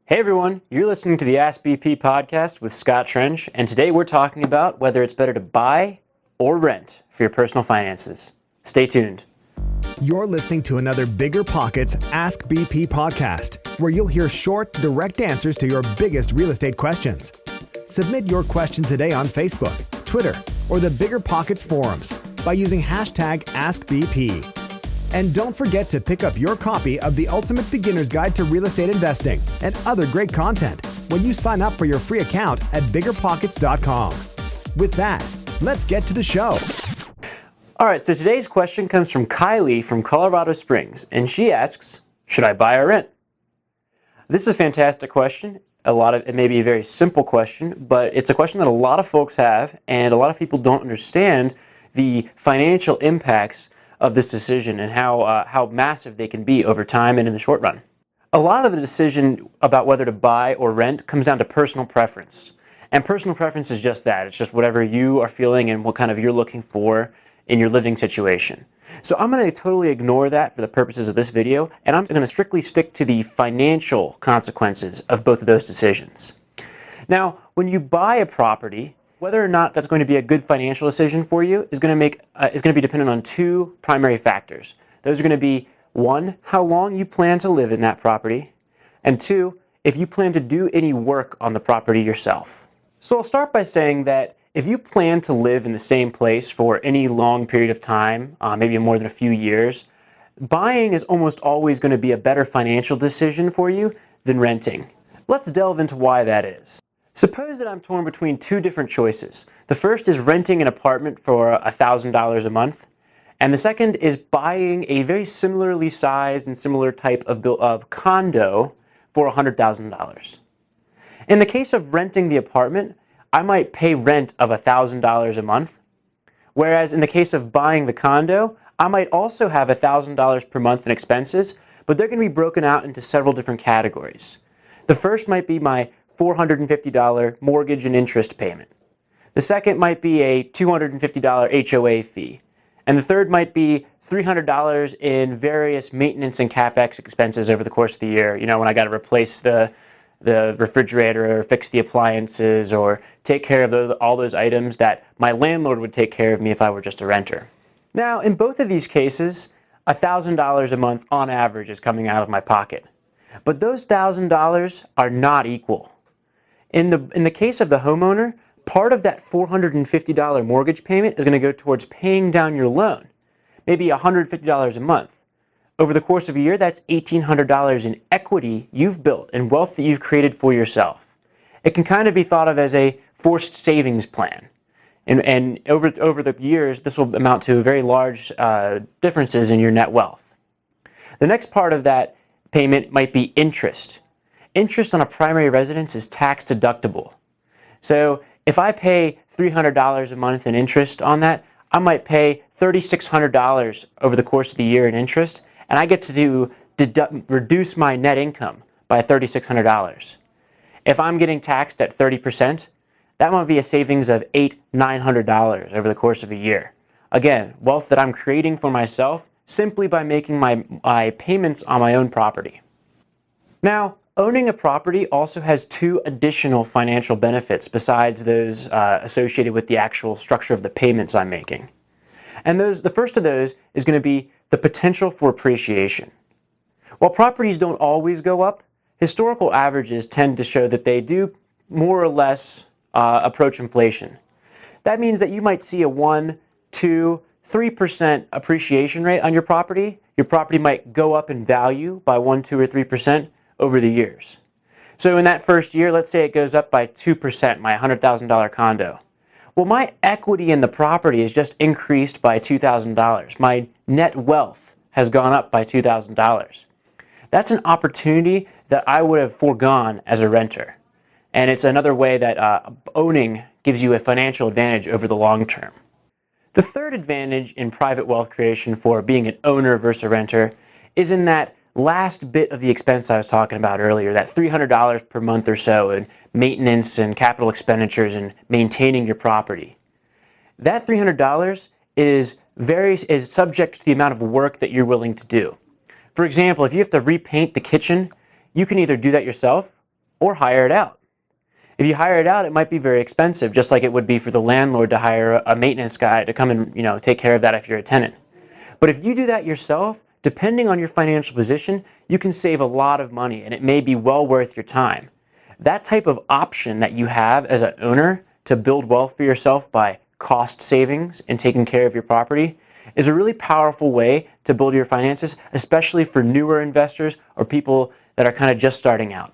Hey everyone, you're listening to the Ask BP podcast with Scott Trench, and today we're talking about whether it's better to buy or rent for your personal finances. Stay tuned. You're listening to another BiggerPockets Ask BP podcast, where you'll hear short, direct answers to your biggest real estate questions. Submit your question today on Facebook, Twitter, or the BiggerPockets forums by using hashtag AskBP. And don't forget to pick up your copy of the Ultimate Beginner's Guide to Real Estate Investing and other great content when you sign up for your free account at BiggerPockets.com. With that, let's get to the show. All right, so today's question comes from Kylie from Colorado Springs, and she asks, should I buy or rent? This is a fantastic question. It may be a very simple question, but it's a question that a lot of folks have, and a lot of people don't understand the financial impacts of this decision and how massive they can be over time and in the short run. A lot of the decision about whether to buy or rent comes down to personal preference. And personal preference is just that. It's just whatever you are feeling and what kind of you're looking for in your living situation. So I'm going to totally ignore that for the purposes of this video, and I'm going to strictly stick to the financial consequences of both of those decisions. Now, when you buy a property, whether or not that's going to be a good financial decision for you is going to be dependent on two primary factors. Those are going to be, one, how long you plan to live in that property, and two, if you plan to do any work on the property yourself. So I'll start by saying that if you plan to live in the same place for any long period of time, maybe more than a few years, buying is almost always going to be a better financial decision for you than renting. Let's delve into why that is. Suppose that I'm torn between two different choices. The first is renting an apartment for $1,000 a month, and the second is buying a very similarly sized and similar type of condo for $100,000. In the case of renting the apartment, I might pay rent of $1,000 a month, whereas in the case of buying the condo, I might also have $1,000 per month in expenses, but they're going to be broken out into several different categories. The first might be my $450 mortgage and interest payment. The second might be a $250 HOA fee. And the third might be $300 in various maintenance and CapEx expenses over the course of the year. You know, when I got to replace the refrigerator or fix the appliances or take care of all those items that my landlord would take care of me if I were just a renter. Now, in both of these cases, $1,000 a month on average is coming out of my pocket. But those $1,000 are not equal. In the case of the homeowner, part of that $450 mortgage payment is going to go towards paying down your loan, maybe $150 a month. Over the course of a year, that's $1,800 in equity you've built and wealth that you've created for yourself. It can kind of be thought of as a forced savings plan. And over the years, this will amount to very large differences in your net wealth. The next part of that payment might be interest. Interest on a primary residence is tax deductible. So if I pay $300 a month in interest on that, I might pay $3,600 over the course of the year in interest, and I get to reduce my net income by $3,600. If I'm getting taxed at 30%, that might be a savings of $900 over the course of a year. Again, wealth that I'm creating for myself simply by making my payments on my own property. Now, owning a property also has two additional financial benefits besides those associated with the actual structure of the payments I'm making. And the first of those is going to be the potential for appreciation. While properties don't always go up, historical averages tend to show that they do more or less approach inflation. That means that you might see a 1, 2, 3% appreciation rate on your property. Your property might go up in value by 1, 2, or 3% over the years. So in that first year, let's say it goes up by 2%, my $100,000 condo. Well, my equity in the property is just increased by $2,000. My net wealth has gone up by $2,000. That's an opportunity that I would have foregone as a renter. And it's another way that owning gives you a financial advantage over the long term. The third advantage in private wealth creation for being an owner versus a renter is in that last bit of the expense I was talking about earlier, that $300 per month or so in maintenance and capital expenditures and maintaining your property. That $300 is subject to the amount of work that you're willing to do. For example, if you have to repaint the kitchen, you can either do that yourself or hire it out. If you hire it out, it might be very expensive, just like it would be for the landlord to hire a maintenance guy to come and take care of that if you're a tenant. But if you do that yourself, depending on your financial position, you can save a lot of money, and it may be well worth your time. That type of option that you have as an owner to build wealth for yourself by cost savings and taking care of your property is a really powerful way to build your finances, especially for newer investors or people that are kind of just starting out.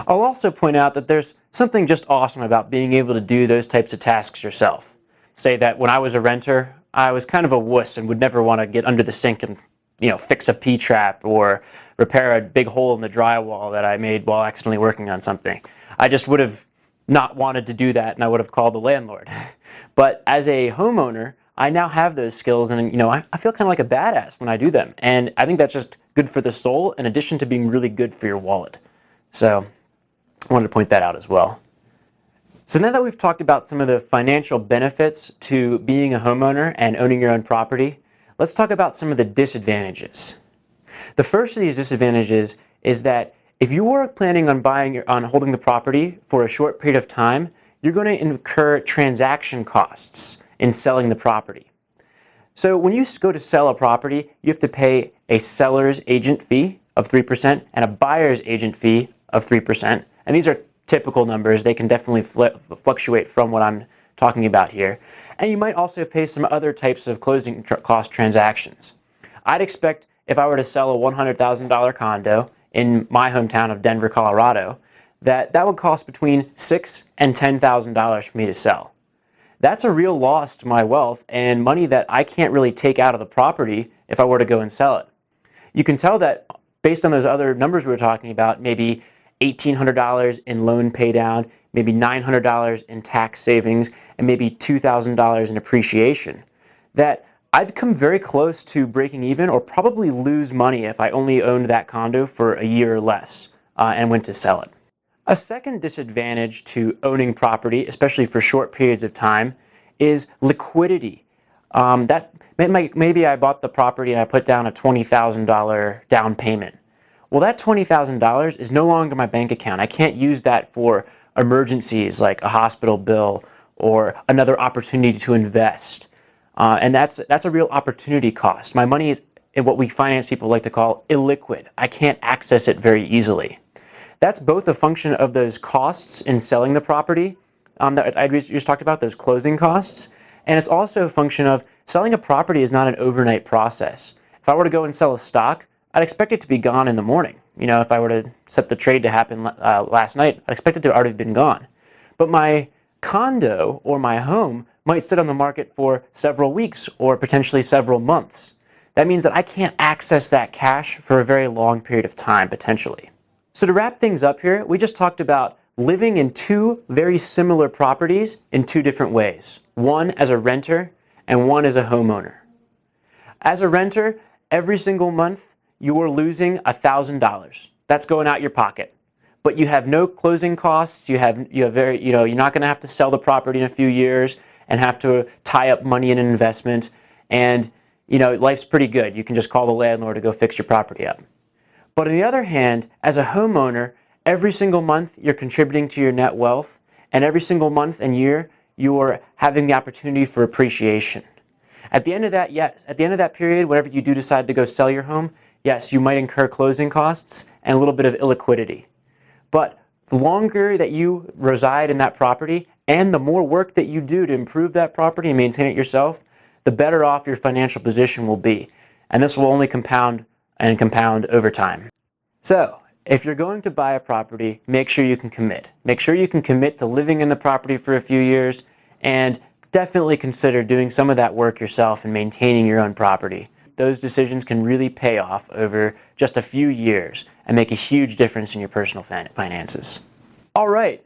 I'll also point out that there's something just awesome about being able to do those types of tasks yourself. Say that when I was a renter, I was kind of a wuss and would never want to get under the sink and fix a P-trap or repair a big hole in the drywall that I made while accidentally working on something. I just would have not wanted to do that, and I would have called the landlord. But as a homeowner, I now have those skills, and I feel kind of like a badass when I do them. And I think that's just good for the soul, in addition to being really good for your wallet. So I wanted to point that out as well. So now that we've talked about some of the financial benefits to being a homeowner and owning your own property, let's talk about some of the disadvantages. The first of these disadvantages is that if you were planning on holding the property for a short period of time, you're going to incur transaction costs in selling the property. So when you go to sell a property, you have to pay a seller's agent fee of 3% and a buyer's agent fee of 3%. And these are typical numbers. They can definitely fluctuate from what I'm talking about here. And you might also pay some other types of closing cost transactions. I'd expect if I were to sell a $100,000 condo in my hometown of Denver, Colorado, that would cost between $6,000 and $10,000 for me to sell. That's a real loss to my wealth and money that I can't really take out of the property if I were to go and sell it. You can tell that based on those other numbers we were talking about, maybe $1,800 in loan pay down, maybe $900 in tax savings, and maybe $2,000 in appreciation, that I'd come very close to breaking even or probably lose money if I only owned that condo for a year or less and went to sell it. A second disadvantage to owning property, especially for short periods of time, is liquidity. Maybe I bought the property and I put down a $20,000 down payment. Well, that $20,000 is no longer in my bank account. I can't use that for emergencies like a hospital bill or another opportunity to invest. And that's a real opportunity cost. My money is what we finance people like to call illiquid. I can't access it very easily. That's both a function of those costs in selling the property that I just talked about, those closing costs, and it's also a function of selling a property is not an overnight process. If I were to go and sell a stock, I'd expect it to be gone in the morning. If I were to set the trade to happen last night, I'd expect it to already have been gone. But my condo or my home might sit on the market for several weeks or potentially several months. That means that I can't access that cash for a very long period of time, potentially. So to wrap things up here, we just talked about living in two very similar properties in two different ways. One as a renter and one as a homeowner. As a renter, every single month you're losing $1,000. That's going out your pocket. But you have no closing costs. You're not going to have to sell the property in a few years and have to tie up money in an investment. And life's pretty good. You can just call the landlord to go fix your property up. But on the other hand, as a homeowner, every single month you're contributing to your net wealth, and every single month and year you're having the opportunity for appreciation. At the end of that period, whenever you do decide to go sell your home, yes, you might incur closing costs and a little bit of illiquidity. But the longer that you reside in that property and the more work that you do to improve that property and maintain it yourself, the better off your financial position will be. And this will only compound and compound over time. So, if you're going to buy a property, make sure you can commit. Make sure you can commit to living in the property for a few years, and definitely consider doing some of that work yourself and maintaining your own property. Those decisions can really pay off over just a few years and make a huge difference in your personal finances. All right,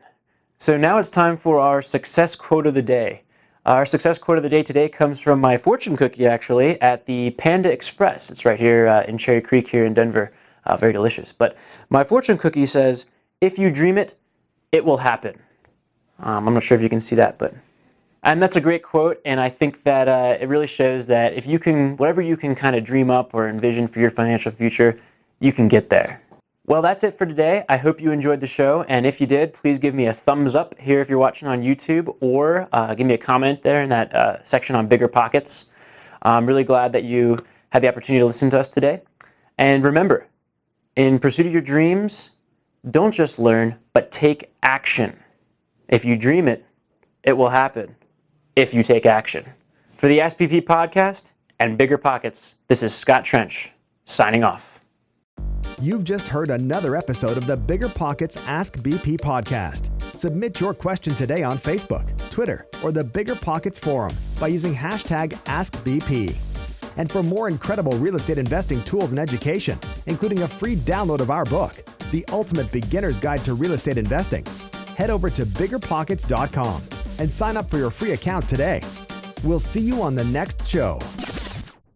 so now it's time for our success quote of the day. Our success quote of the day today comes from my fortune cookie, actually, at the Panda Express. It's right here in Cherry Creek here in Denver. Very delicious. But my fortune cookie says, if you dream it, it will happen. I'm not sure if you can see that, and that's a great quote, and I think that it really shows that whatever you can kind of dream up or envision for your financial future, you can get there. Well, that's it for today. I hope you enjoyed the show, and if you did, please give me a thumbs up here if you're watching on YouTube, or give me a comment there in that section on BiggerPockets. I'm really glad that you had the opportunity to listen to us today. And remember, in pursuit of your dreams, don't just learn, but take action. If you dream it, it will happen if you take action. For the Ask BP podcast and BiggerPockets, this is Scott Trench, signing off. You've just heard another episode of the BiggerPockets Ask BP podcast. Submit your question today on Facebook, Twitter, or the BiggerPockets forum by using hashtag AskBP. And for more incredible real estate investing tools and education, including a free download of our book, The Ultimate Beginner's Guide to Real Estate Investing, head over to BiggerPockets.com and sign up for your free account today. We'll see you on the next show.